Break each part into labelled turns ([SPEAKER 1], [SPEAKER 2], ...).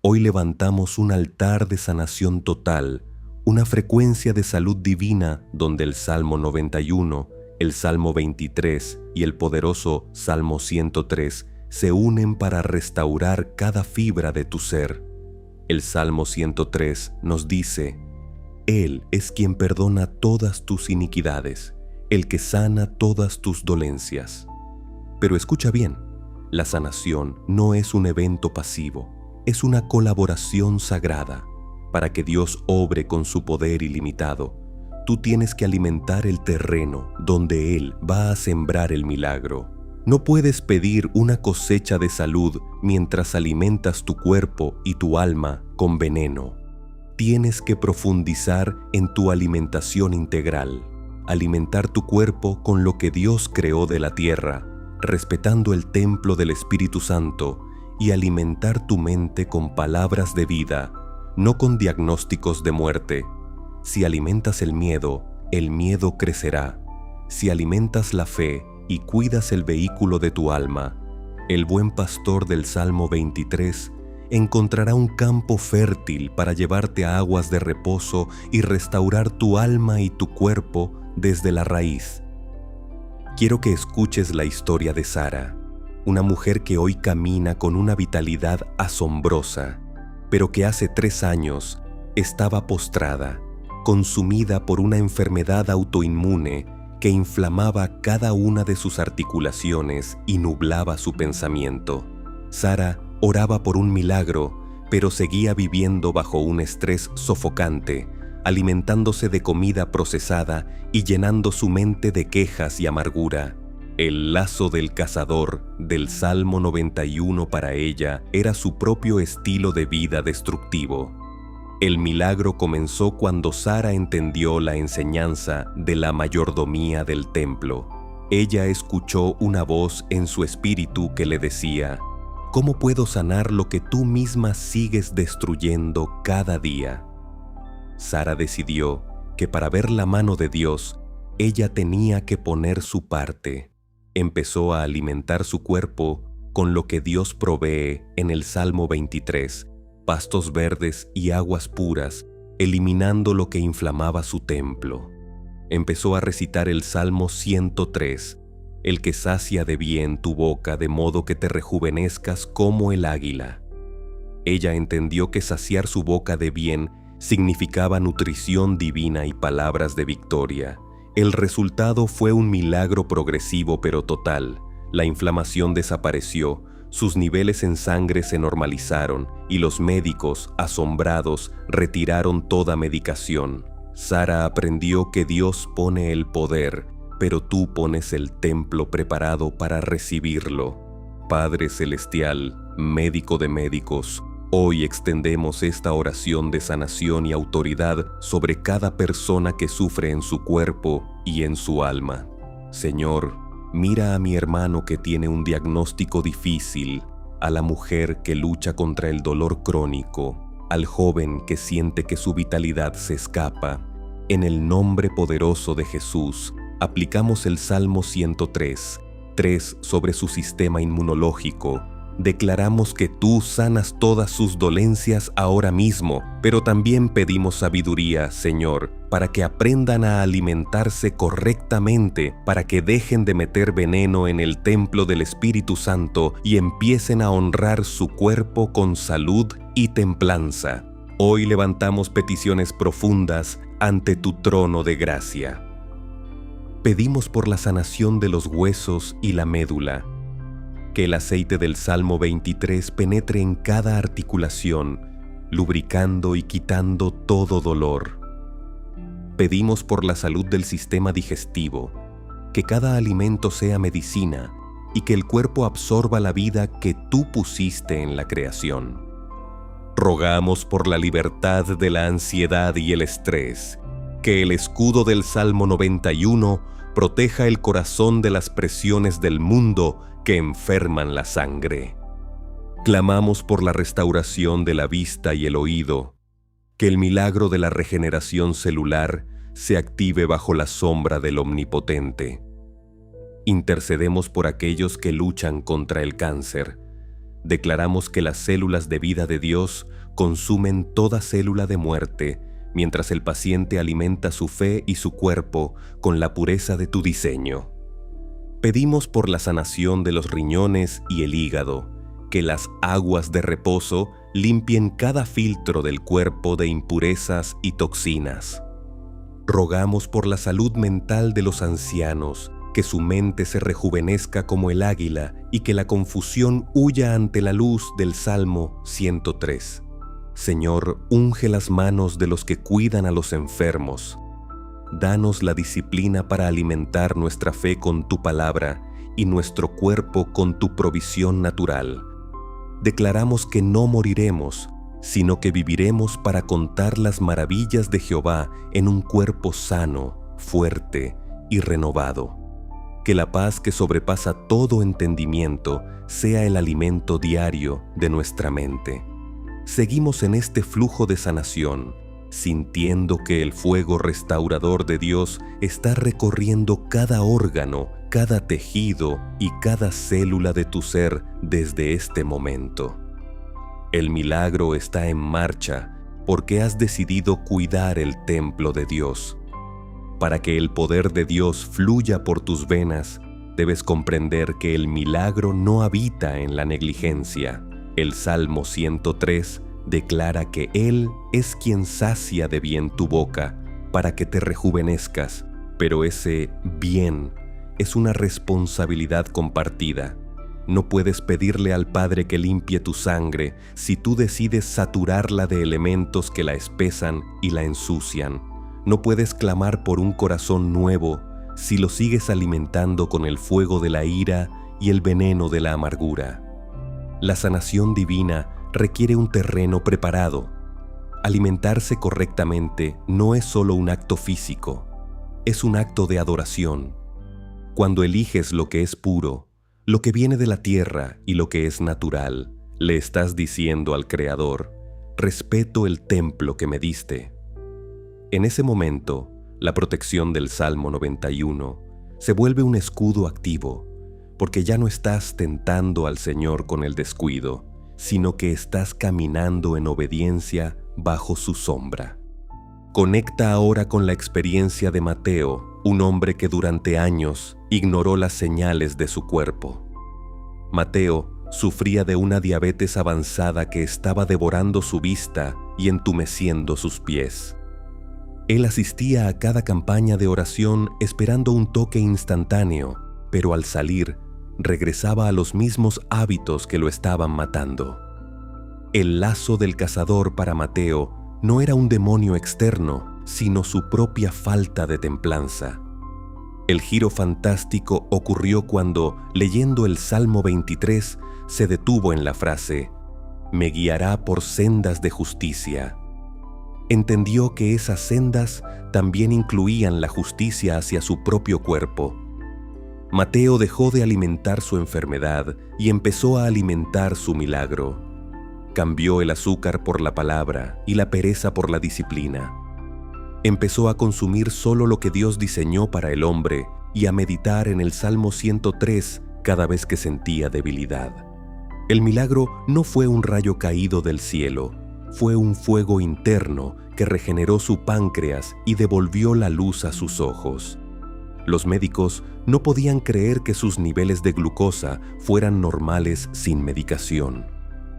[SPEAKER 1] Hoy levantamos un altar de sanación total, una frecuencia de salud divina donde el Salmo 91, el Salmo 23 y el poderoso Salmo 103 se unen para restaurar cada fibra de tu ser. El Salmo 103 nos dice: Él es quien perdona todas tus iniquidades, el que sana todas tus dolencias. Pero escucha bien, la sanación no es un evento pasivo, es una colaboración sagrada. Para que Dios obre con su poder ilimitado, tú tienes que alimentar el terreno donde Él va a sembrar el milagro. No puedes pedir una cosecha de salud mientras alimentas tu cuerpo y tu alma con veneno. Tienes que profundizar en tu alimentación integral, alimentar tu cuerpo con lo que Dios creó de la tierra, respetando el templo del Espíritu Santo, y alimentar tu mente con palabras de vida, no con diagnósticos de muerte. Si alimentas el miedo crecerá. Si alimentas la fe y cuidas el vehículo de tu alma, el buen pastor del Salmo 23 encontrará un campo fértil para llevarte a aguas de reposo y restaurar tu alma y tu cuerpo desde la raíz. Quiero que escuches la historia de Sara, una mujer que hoy camina con una vitalidad asombrosa, pero que hace 3 años estaba postrada, consumida por una enfermedad autoinmune que inflamaba cada una de sus articulaciones y nublaba su pensamiento. Sara oraba por un milagro, pero seguía viviendo bajo un estrés sofocante, alimentándose de comida procesada y llenando su mente de quejas y amargura. El lazo del cazador del Salmo 91 para ella era su propio estilo de vida destructivo. El milagro comenzó cuando Sara entendió la enseñanza de la mayordomía del templo. Ella escuchó una voz en su espíritu que le decía: ¿cómo puedo sanar lo que tú misma sigues destruyendo cada día? Sara decidió que para ver la mano de Dios, ella tenía que poner su parte. Empezó a alimentar su cuerpo con lo que Dios provee en el Salmo 23, pastos verdes y aguas puras, eliminando lo que inflamaba su templo. Empezó a recitar el Salmo 103, el que sacia de bien tu boca de modo que te rejuvenezcas como el águila. Ella entendió que saciar su boca de bien significaba nutrición divina y palabras de victoria. El resultado fue un milagro progresivo pero total. La inflamación desapareció, sus niveles en sangre se normalizaron y los médicos, asombrados, retiraron toda medicación. Sara aprendió que Dios pone el poder, pero tú pones el templo preparado para recibirlo. Padre Celestial, médico de médicos, hoy extendemos esta oración de sanación y autoridad sobre cada persona que sufre en su cuerpo y en su alma. Señor, mira a mi hermano que tiene un diagnóstico difícil, a la mujer que lucha contra el dolor crónico, al joven que siente que su vitalidad se escapa. En el nombre poderoso de Jesús, aplicamos el Salmo 103, 3 sobre su sistema inmunológico. Declaramos que tú sanas todas sus dolencias ahora mismo, pero también pedimos sabiduría, Señor, para que aprendan a alimentarse correctamente, para que dejen de meter veneno en el templo del Espíritu Santo y empiecen a honrar su cuerpo con salud y templanza. Hoy levantamos peticiones profundas ante tu trono de gracia. Pedimos por la sanación de los huesos y la médula, que el aceite del Salmo 23 penetre en cada articulación, lubricando y quitando todo dolor. Pedimos por la salud del sistema digestivo, que cada alimento sea medicina y que el cuerpo absorba la vida que tú pusiste en la creación. Rogamos por la libertad de la ansiedad y el estrés, que el escudo del Salmo 91 proteja el corazón de las presiones del mundo que enferman la sangre. Clamamos por la restauración de la vista y el oído, que el milagro de la regeneración celular se active bajo la sombra del Omnipotente. Intercedemos por aquellos que luchan contra el cáncer, Declaramos que las células de vida de Dios consumen toda célula de muerte, mientras el paciente alimenta su fe y su cuerpo con la pureza de tu diseño. Pedimos por la sanación de los riñones y el hígado, que las aguas de reposo limpien cada filtro del cuerpo de impurezas y toxinas. Rogamos por la salud mental de los ancianos, que su mente se rejuvenezca como el águila y que la confusión huya ante la luz del Salmo 103. Señor, unge las manos de los que cuidan a los enfermos. Danos la disciplina para alimentar nuestra fe con tu palabra y nuestro cuerpo con tu provisión natural. Declaramos que no moriremos, sino que viviremos para contar las maravillas de Jehová en un cuerpo sano, fuerte y renovado. Que la paz que sobrepasa todo entendimiento sea el alimento diario de nuestra mente. Seguimos en este flujo de sanación, sintiendo que el fuego restaurador de Dios está recorriendo cada órgano, cada tejido y cada célula de tu ser desde este momento. El milagro está en marcha porque has decidido cuidar el templo de Dios. Para que el poder de Dios fluya por tus venas, debes comprender que el milagro no habita en la negligencia. El Salmo 103 declara que Él es quien sacia de bien tu boca para que te rejuvenezcas, pero ese bien es una responsabilidad compartida. No puedes pedirle al Padre que limpie tu sangre si tú decides saturarla de elementos que la espesan y la ensucian. No puedes clamar por un corazón nuevo si lo sigues alimentando con el fuego de la ira y el veneno de la amargura. La sanación divina requiere un terreno preparado. Alimentarse correctamente no es solo un acto físico, es un acto de adoración. Cuando eliges lo que es puro, lo que viene de la tierra y lo que es natural, le estás diciendo al Creador: respeto el templo que me diste. En ese momento, la protección del Salmo 91 se vuelve un escudo activo, porque ya no estás tentando al Señor con el descuido, sino que estás caminando en obediencia bajo su sombra. Conecta ahora con la experiencia de Mateo, un hombre que durante años ignoró las señales de su cuerpo. Mateo sufría de una diabetes avanzada que estaba devorando su vista y entumeciendo sus pies. Él asistía a cada campaña de oración esperando un toque instantáneo, pero al salir, regresaba a los mismos hábitos que lo estaban matando. El lazo del cazador para Mateo no era un demonio externo, sino su propia falta de templanza. El giro fantástico ocurrió cuando, leyendo el Salmo 23, se detuvo en la frase: «Me guiará por sendas de justicia». Entendió que esas sendas también incluían la justicia hacia su propio cuerpo. Mateo dejó de alimentar su enfermedad y empezó a alimentar su milagro. Cambió el azúcar por la palabra y la pereza por la disciplina. Empezó a consumir solo lo que Dios diseñó para el hombre y a meditar en el Salmo 103 cada vez que sentía debilidad. El milagro no fue un rayo caído del cielo, fue un fuego interno que regeneró su páncreas y devolvió la luz a sus ojos. Los médicos no podían creer que sus niveles de glucosa fueran normales sin medicación.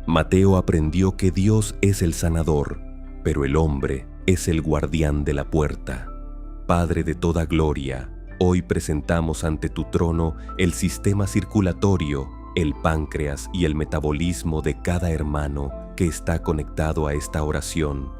[SPEAKER 1] Mateo aprendió que Dios es el sanador, pero el hombre es el guardián de la puerta. Padre de toda gloria, hoy presentamos ante tu trono el sistema circulatorio, el páncreas y el metabolismo de cada hermano que está conectado a esta oración.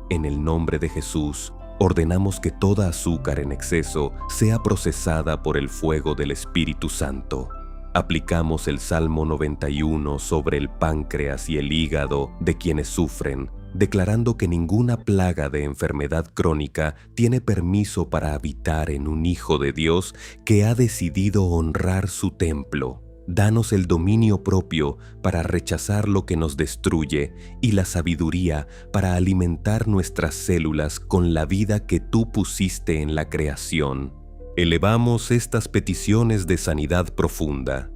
[SPEAKER 1] En el nombre de Jesús, ordenamos que toda azúcar en exceso sea procesada por el fuego del Espíritu Santo. Aplicamos el Salmo 91 sobre el páncreas y el hígado de quienes sufren, declarando que ninguna plaga de enfermedad crónica tiene permiso para habitar en un hijo de Dios que ha decidido honrar su templo. Danos el dominio propio para rechazar lo que nos destruye y la sabiduría para alimentar nuestras células con la vida que tú pusiste en la creación. Elevamos estas peticiones de sanidad profunda.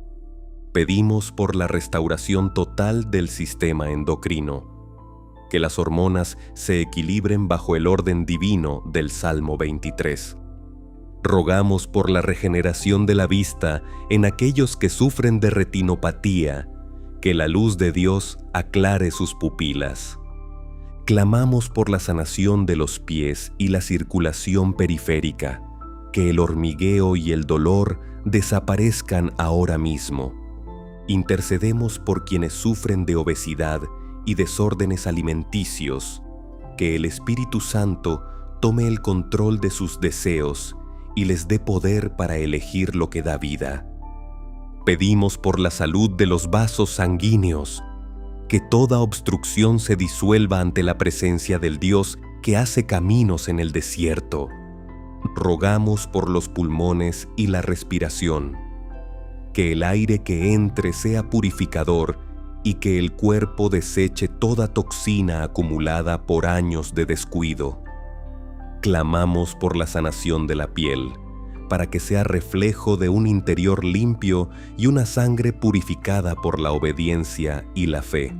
[SPEAKER 1] Pedimos por la restauración total del sistema endocrino, que las hormonas se equilibren bajo el orden divino del Salmo 23. Rogamos por la regeneración de la vista en aquellos que sufren de retinopatía, que la luz de Dios aclare sus pupilas. Clamamos por la sanación de los pies y la circulación periférica, que el hormigueo y el dolor desaparezcan ahora mismo. Intercedemos por quienes sufren de obesidad y desórdenes alimenticios, que el Espíritu Santo tome el control de sus deseos y les dé poder para elegir lo que da vida. Pedimos por la salud de los vasos sanguíneos, que toda obstrucción se disuelva ante la presencia del Dios que hace caminos en el desierto. Rogamos por los pulmones y la respiración, que el aire que entre sea purificador y que el cuerpo deseche toda toxina acumulada por años de descuido. Clamamos por la sanación de la piel, para que sea reflejo de un interior limpio y una sangre purificada por la obediencia y la fe.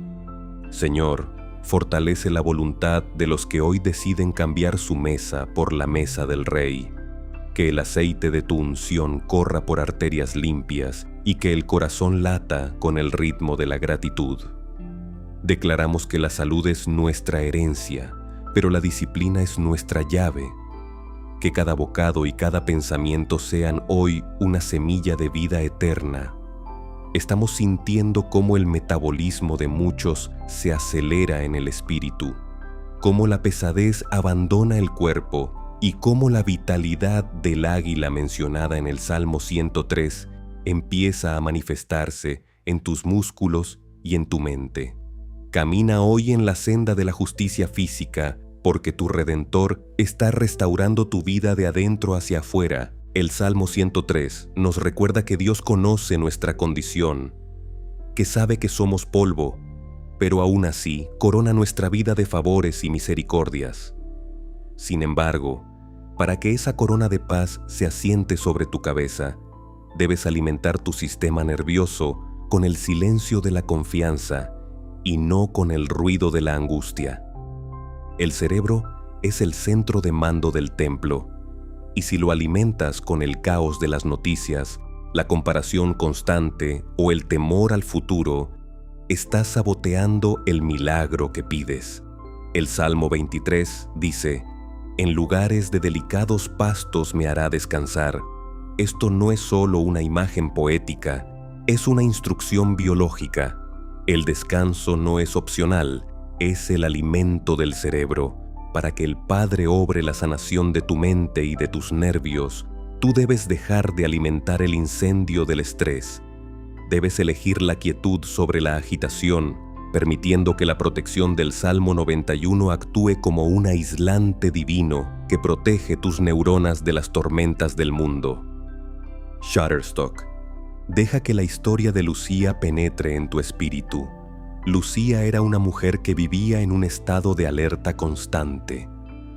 [SPEAKER 1] Señor, fortalece la voluntad de los que hoy deciden cambiar su mesa por la mesa del Rey. Que el aceite de tu unción corra por arterias limpias y que el corazón lata con el ritmo de la gratitud. Declaramos que la salud es nuestra herencia, pero la disciplina es nuestra llave. Que cada bocado y cada pensamiento sean hoy una semilla de vida eterna. Estamos sintiendo cómo el metabolismo de muchos se acelera en el espíritu, cómo la pesadez abandona el cuerpo y cómo la vitalidad del águila mencionada en el Salmo 103 empieza a manifestarse en tus músculos y en tu mente. Camina hoy en la senda de la justicia física, porque tu Redentor está restaurando tu vida de adentro hacia afuera. El Salmo 103 nos recuerda que Dios conoce nuestra condición, que sabe que somos polvo, pero aún así corona nuestra vida de favores y misericordias. Sin embargo, para que esa corona de paz se asiente sobre tu cabeza, debes alimentar tu sistema nervioso con el silencio de la confianza y no con el ruido de la angustia. El cerebro es el centro de mando del templo, y si lo alimentas con el caos de las noticias, la comparación constante o el temor al futuro, estás saboteando el milagro que pides. El Salmo 23 dice: «En lugares de delicados pastos me hará descansar». Esto no es solo una imagen poética, es una instrucción biológica. El descanso no es opcional, es el alimento del cerebro. Para que el Padre obre la sanación de tu mente y de tus nervios, tú debes dejar de alimentar el incendio del estrés. Debes elegir la quietud sobre la agitación, permitiendo que la protección del Salmo 91 actúe como un aislante divino que protege tus neuronas de las tormentas del mundo. Shutterstock. Deja que la historia de Lucía penetre en tu espíritu. Lucía era una mujer que vivía en un estado de alerta constante.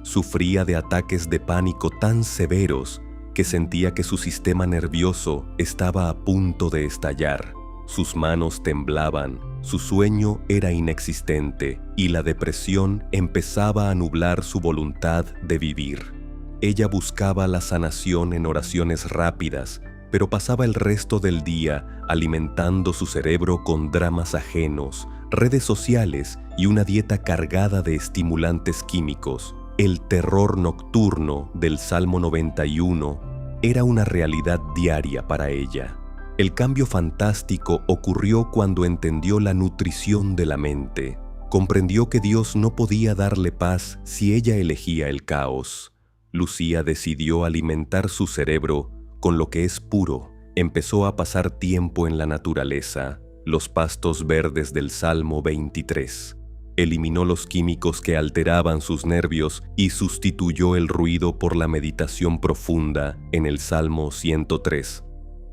[SPEAKER 1] Sufría de ataques de pánico tan severos que sentía que su sistema nervioso estaba a punto de estallar. Sus manos temblaban, su sueño era inexistente y la depresión empezaba a nublar su voluntad de vivir. Ella buscaba la sanación en oraciones rápidas, pero pasaba el resto del día alimentando su cerebro con dramas ajenos, redes sociales y una dieta cargada de estimulantes químicos. El terror nocturno del Salmo 91 era una realidad diaria para ella. El cambio fantástico ocurrió cuando entendió la nutrición de la mente. Comprendió que Dios no podía darle paz si ella elegía el caos. Lucía decidió alimentar su cerebro con lo que es puro. Empezó a pasar tiempo en la naturaleza, los pastos verdes del Salmo 23. Eliminó los químicos que alteraban sus nervios y sustituyó el ruido por la meditación profunda en el Salmo 103.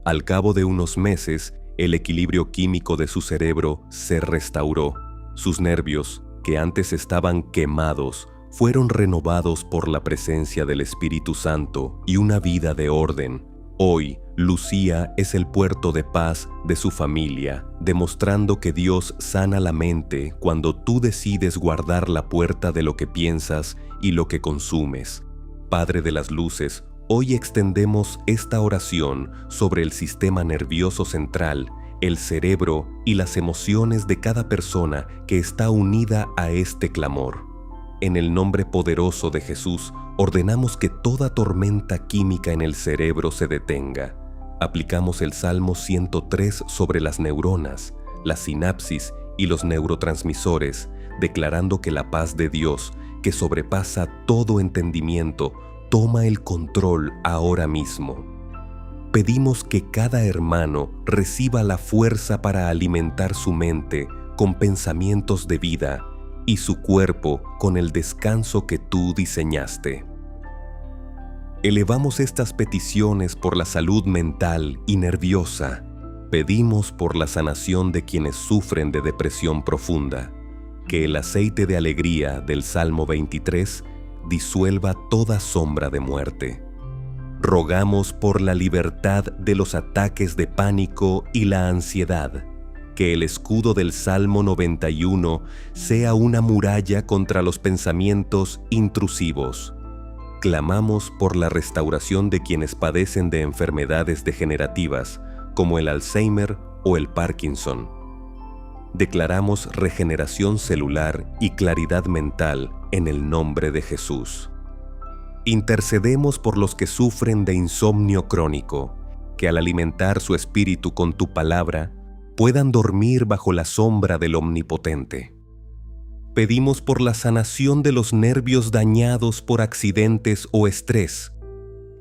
[SPEAKER 1] Al cabo de unos meses, el equilibrio químico de su cerebro se restauró. Sus nervios, que antes estaban quemados, fueron renovados por la presencia del Espíritu Santo y una vida de orden. Hoy, Lucía es el puerto de paz de su familia, demostrando que Dios sana la mente cuando tú decides guardar la puerta de lo que piensas y lo que consumes. Padre de las luces, hoy extendemos esta oración sobre el sistema nervioso central, el cerebro y las emociones de cada persona que está unida a este clamor. En el nombre poderoso de Jesús, ordenamos que toda tormenta química en el cerebro se detenga. Aplicamos el Salmo 103 sobre las neuronas, las sinapsis y los neurotransmisores, declarando que la paz de Dios, que sobrepasa todo entendimiento, toma el control ahora mismo. Pedimos que cada hermano reciba la fuerza para alimentar su mente con pensamientos de vida y su cuerpo con el descanso que tú diseñaste. Elevamos estas peticiones por la salud mental y nerviosa. Pedimos por la sanación de quienes sufren de depresión profunda, que el aceite de alegría del Salmo 23 disuelva toda sombra de muerte. Rogamos por la libertad de los ataques de pánico y la ansiedad, que el escudo del Salmo 91 sea una muralla contra los pensamientos intrusivos. Clamamos por la restauración de quienes padecen de enfermedades degenerativas, como el Alzheimer o el Parkinson. Declaramos regeneración celular y claridad mental en el nombre de Jesús. Intercedemos por los que sufren de insomnio crónico, que al alimentar su espíritu con tu palabra, puedan dormir bajo la sombra del Omnipotente. Pedimos por la sanación de los nervios dañados por accidentes o estrés,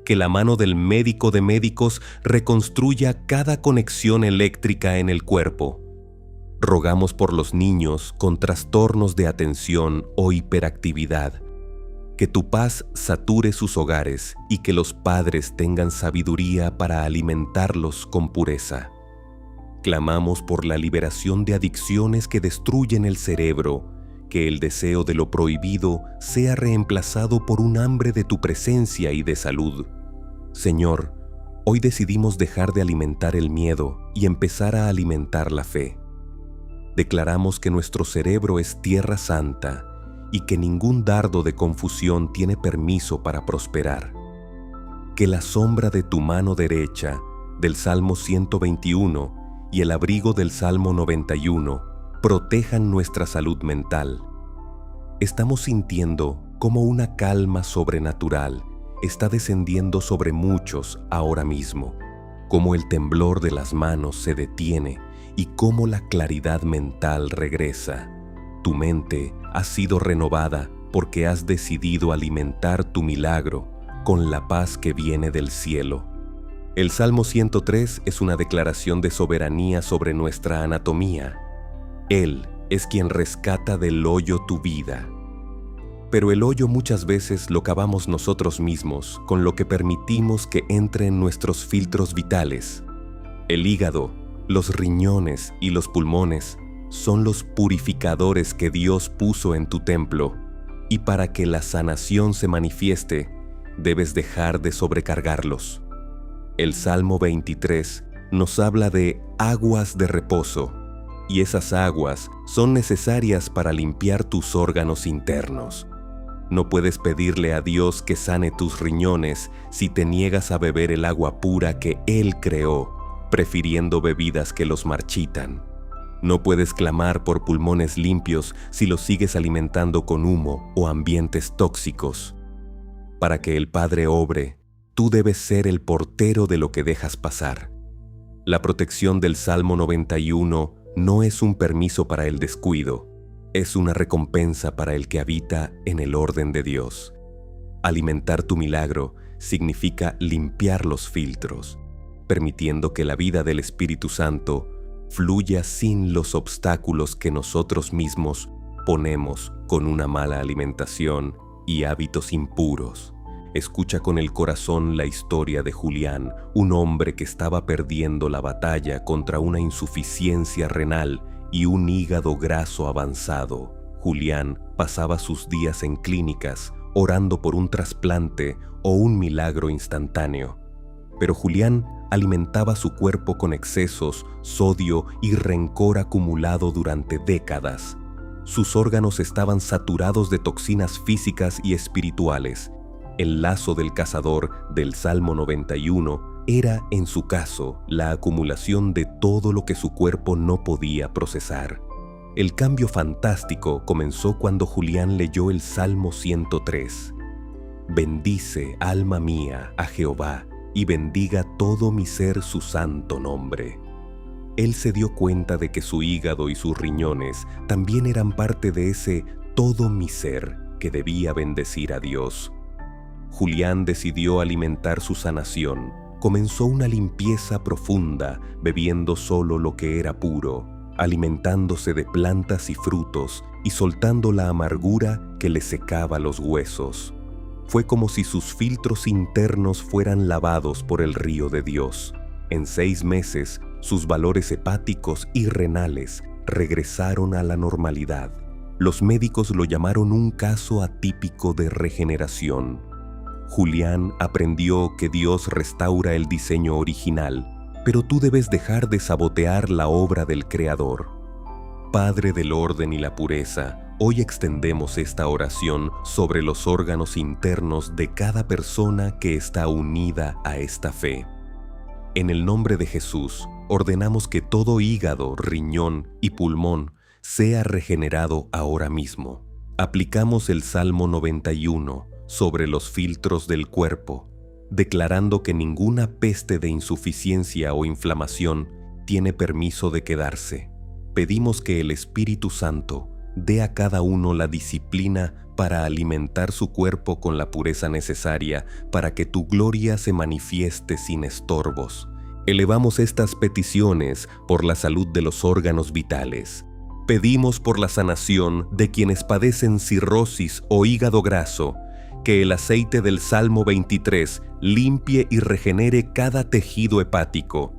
[SPEAKER 1] que la mano del médico de médicos reconstruya cada conexión eléctrica en el cuerpo. Rogamos por los niños con trastornos de atención o hiperactividad, que tu paz sature sus hogares y que los padres tengan sabiduría para alimentarlos con pureza. Clamamos por la liberación de adicciones que destruyen el cerebro, que el deseo de lo prohibido sea reemplazado por un hambre de tu presencia y de salud. Señor, hoy decidimos dejar de alimentar el miedo y empezar a alimentar la fe. Declaramos que nuestro cerebro es tierra santa y que ningún dardo de confusión tiene permiso para prosperar. Que la sombra de tu mano derecha, del Salmo 121 y el abrigo del Salmo 91, protejan nuestra salud mental. Estamos sintiendo cómo una calma sobrenatural está descendiendo sobre muchos ahora mismo, cómo el temblor de las manos se detiene y cómo la claridad mental regresa. Tu mente ha sido renovada porque has decidido alimentar tu milagro con la paz que viene del cielo. El Salmo 103 es una declaración de soberanía sobre nuestra anatomía. Él es quien rescata del hoyo tu vida. Pero el hoyo muchas veces lo cavamos nosotros mismos, con lo que permitimos que entre en nuestros filtros vitales. El hígado, los riñones y los pulmones son los purificadores que Dios puso en tu templo, y para que la sanación se manifieste, debes dejar de sobrecargarlos. El Salmo 23 nos habla de aguas de reposo, y esas aguas son necesarias para limpiar tus órganos internos. No puedes pedirle a Dios que sane tus riñones si te niegas a beber el agua pura que Él creó, prefiriendo bebidas que los marchitan. No puedes clamar por pulmones limpios si los sigues alimentando con humo o ambientes tóxicos. Para que el Padre obre, tú debes ser el portero de lo que dejas pasar. La protección del Salmo 91 no es un permiso para el descuido, es una recompensa para el que habita en el orden de Dios. Alimentar tu milagro significa limpiar los filtros, permitiendo que la vida del Espíritu Santo fluya sin los obstáculos que nosotros mismos ponemos con una mala alimentación y hábitos impuros. Escucha con el corazón la historia de Julián, un hombre que estaba perdiendo la batalla contra una insuficiencia renal y un hígado graso avanzado. Julián pasaba sus días en clínicas orando por un trasplante o un milagro instantáneo. pero Julián alimentaba su cuerpo con excesos, sodio y rencor acumulado durante décadas. Sus órganos estaban saturados de toxinas físicas y espirituales. El lazo del cazador del Salmo 91 era, en su caso, la acumulación de todo lo que su cuerpo no podía procesar. El cambio fantástico comenzó cuando Julián leyó el Salmo 103. Bendice, alma mía, a Jehová, y bendiga todo mi ser su santo nombre. Él se dio cuenta de que su hígado y sus riñones también eran parte de ese todo mi ser que debía bendecir a Dios. Julián decidió alimentar su sanación. Comenzó una limpieza profunda, bebiendo solo lo que era puro, alimentándose de plantas y frutos y soltando la amargura que le secaba los huesos. Fue como si sus filtros internos fueran lavados por el río de Dios. En 6 meses, sus valores hepáticos y renales regresaron a la normalidad. Los médicos lo llamaron un caso atípico de regeneración. Julián aprendió que Dios restaura el diseño original, pero tú debes dejar de sabotear la obra del Creador. Padre del orden y la pureza, hoy extendemos esta oración sobre los órganos internos de cada persona que está unida a esta fe. En el nombre de Jesús, ordenamos que todo hígado, riñón y pulmón sea regenerado ahora mismo. Aplicamos el Salmo 91 sobre los filtros del cuerpo, declarando que ninguna peste de insuficiencia o inflamación tiene permiso de quedarse. Pedimos que el Espíritu Santo dé a cada uno la disciplina para alimentar su cuerpo con la pureza necesaria para que tu gloria se manifieste sin estorbos. Elevamos estas peticiones por la salud de los órganos vitales. Pedimos por la sanación de quienes padecen cirrosis o hígado graso, que el aceite del Salmo 23 limpie y regenere cada tejido hepático.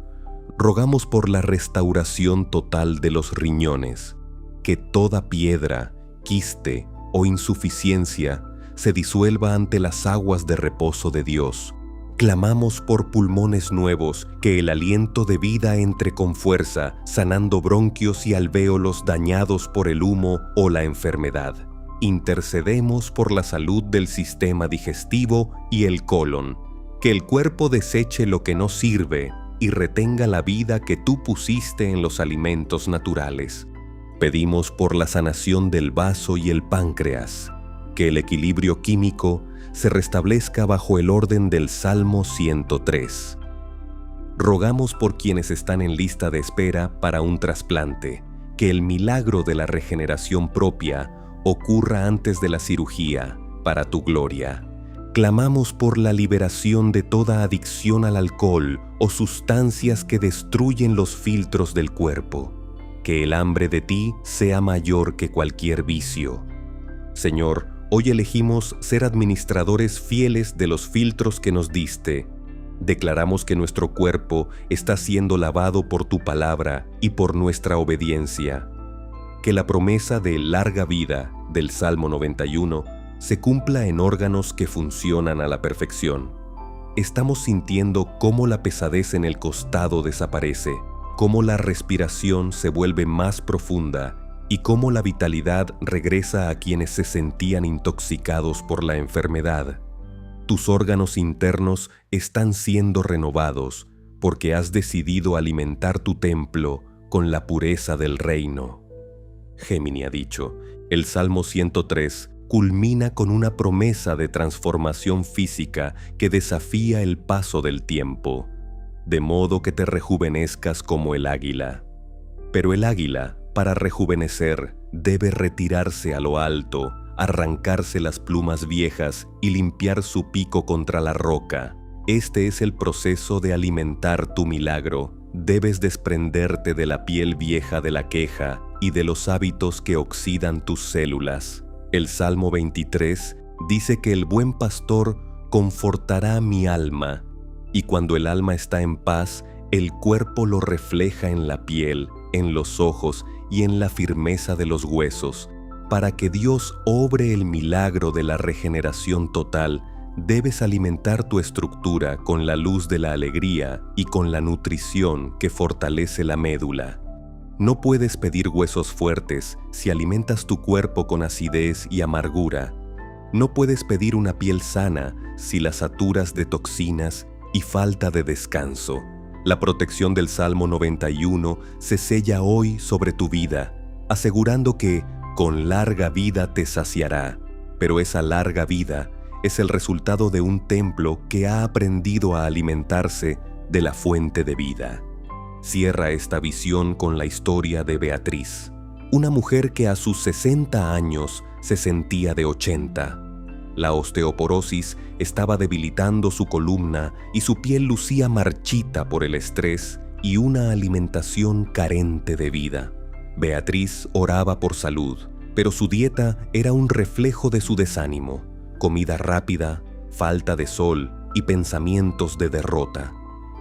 [SPEAKER 1] Rogamos por la restauración total de los riñones, que toda piedra, quiste o insuficiencia se disuelva ante las aguas de reposo de Dios. Clamamos por pulmones nuevos, que el aliento de vida entre con fuerza, sanando bronquios y alvéolos dañados por el humo o la enfermedad. Intercedemos por la salud del sistema digestivo y el colon, que el cuerpo deseche lo que no sirve y retenga la vida que tú pusiste en los alimentos naturales. Pedimos por la sanación del vaso y el páncreas, que el equilibrio químico se restablezca bajo el orden del Salmo 103. Rogamos por quienes están en lista de espera para un trasplante, que el milagro de la regeneración propia ocurra antes de la cirugía, para tu gloria. Clamamos por la liberación de toda adicción al alcohol o sustancias que destruyen los filtros del cuerpo. Que el hambre de ti sea mayor que cualquier vicio. Señor, hoy elegimos ser administradores fieles de los filtros que nos diste. Declaramos que nuestro cuerpo está siendo lavado por tu palabra y por nuestra obediencia. Que la promesa de larga vida del Salmo 91 se cumpla en órganos que funcionan a la perfección. Estamos sintiendo cómo la pesadez en el costado desaparece, cómo la respiración se vuelve más profunda y cómo la vitalidad regresa a quienes se sentían intoxicados por la enfermedad. Tus órganos internos están siendo renovados porque has decidido alimentar tu templo con la pureza del reino. Gémini ha dicho, el Salmo 103 culmina con una promesa de transformación física que desafía el paso del tiempo, de modo que te rejuvenezcas como el águila. Pero el águila, para rejuvenecer, debe retirarse a lo alto, arrancarse las plumas viejas y limpiar su pico contra la roca. Este es el proceso de alimentar tu milagro. Debes desprenderte de la piel vieja de la queja y de los hábitos que oxidan tus células. El Salmo 23 dice que el buen pastor confortará mi alma, y cuando el alma está en paz, el cuerpo lo refleja en la piel, en los ojos y en la firmeza de los huesos, para que Dios obre el milagro de la regeneración total debes alimentar tu estructura con la luz de la alegría y con la nutrición que fortalece la médula. No puedes pedir huesos fuertes si alimentas tu cuerpo con acidez y amargura. No puedes pedir una piel sana si la saturas de toxinas y falta de descanso. La protección del Salmo 91 se sella hoy sobre tu vida, asegurando que con larga vida te saciará, pero esa larga vida es el resultado de un templo que ha aprendido a alimentarse de la fuente de vida. Cierra esta visión con la historia de Beatriz, una mujer que a sus 60 años se sentía de 80. La osteoporosis estaba debilitando su columna y su piel lucía marchita por el estrés y una alimentación carente de vida. Beatriz oraba por salud, pero su dieta era un reflejo de su desánimo: comida rápida, falta de sol y pensamientos de derrota.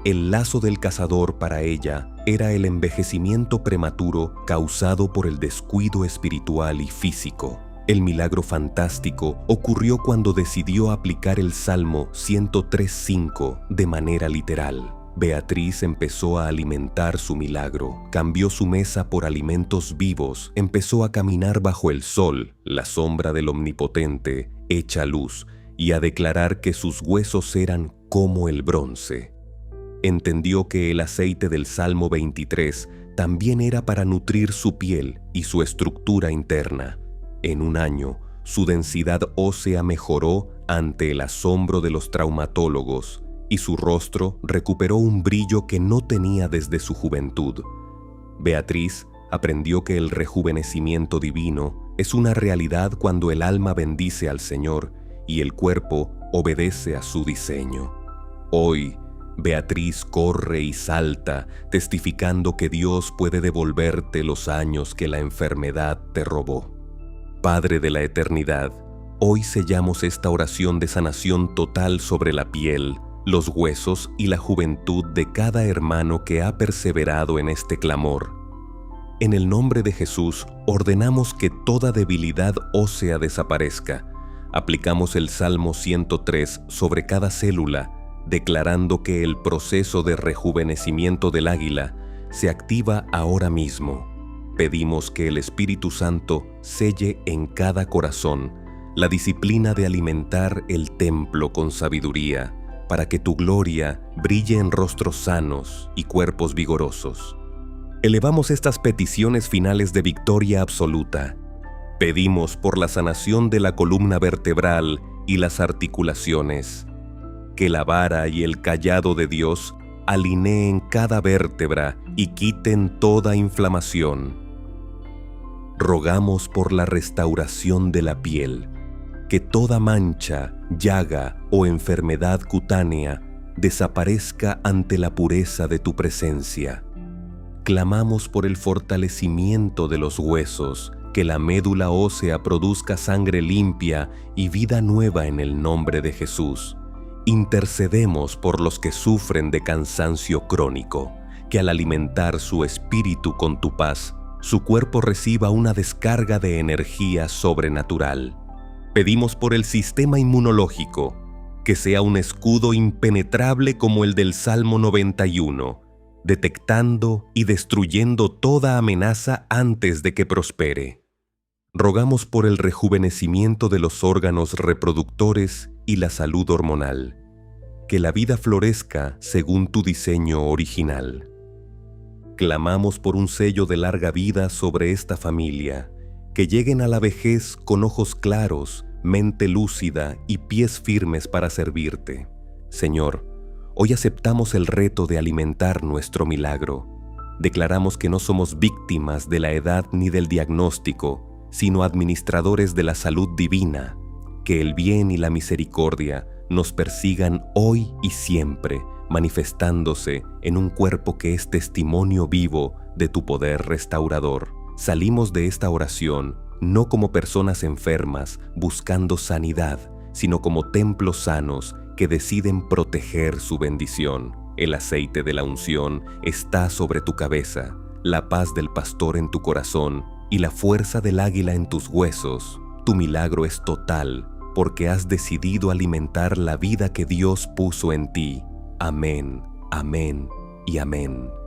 [SPEAKER 1] El lazo del cazador para ella era el envejecimiento prematuro causado por el descuido espiritual y físico. El milagro fantástico ocurrió cuando decidió aplicar el Salmo 103:5 de manera literal. Beatriz empezó a alimentar su milagro, cambió su mesa por alimentos vivos, empezó a caminar bajo el sol, la sombra del Omnipotente, hecha luz, y a declarar que sus huesos eran como el bronce. Entendió que el aceite del Salmo 23 también era para nutrir su piel y su estructura interna. En un año, su densidad ósea mejoró ante el asombro de los traumatólogos y su rostro recuperó un brillo que no tenía desde su juventud. Beatriz aprendió que el rejuvenecimiento divino es una realidad cuando el alma bendice al Señor y el cuerpo obedece a su diseño. Hoy, Beatriz corre y salta, testificando que Dios puede devolverte los años que la enfermedad te robó. Padre de la eternidad, hoy sellamos esta oración de sanación total sobre la piel, los huesos y la juventud de cada hermano que ha perseverado en este clamor. En el nombre de Jesús, ordenamos que toda debilidad ósea desaparezca. Aplicamos el Salmo 103 sobre cada célula, declarando que el proceso de rejuvenecimiento del águila se activa ahora mismo. Pedimos que el Espíritu Santo selle en cada corazón la disciplina de alimentar el templo con sabiduría, para que tu gloria brille en rostros sanos y cuerpos vigorosos. Elevamos estas peticiones finales de victoria absoluta. Pedimos por la sanación de la columna vertebral y las articulaciones, que la vara y el cayado de Dios alineen cada vértebra y quiten toda inflamación. Rogamos por la restauración de la piel, que toda mancha, llaga o enfermedad cutánea desaparezca ante la pureza de tu presencia. Clamamos por el fortalecimiento de los huesos, que la médula ósea produzca sangre limpia y vida nueva en el nombre de Jesús. Intercedemos por los que sufren de cansancio crónico, que al alimentar su espíritu con tu paz, su cuerpo reciba una descarga de energía sobrenatural. Pedimos por el sistema inmunológico, que sea un escudo impenetrable como el del Salmo 91, detectando y destruyendo toda amenaza antes de que prospere. Rogamos por el rejuvenecimiento de los órganos reproductores y la salud hormonal, que la vida florezca según tu diseño original. Clamamos por un sello de larga vida sobre esta familia, que lleguen a la vejez con ojos claros, mente lúcida y pies firmes para servirte. Señor, hoy aceptamos el reto de alimentar nuestro milagro. Declaramos que no somos víctimas de la edad ni del diagnóstico, sino administradores de la salud divina. Que el bien y la misericordia nos persigan hoy y siempre, manifestándose en un cuerpo que es testimonio vivo de tu poder restaurador. Salimos de esta oración no como personas enfermas buscando sanidad, sino como templos sanos que deciden proteger su bendición. El aceite de la unción está sobre tu cabeza, la paz del pastor en tu corazón y la fuerza del águila en tus huesos. Tu milagro es total porque has decidido alimentar la vida que Dios puso en ti. Amén, amén y amén.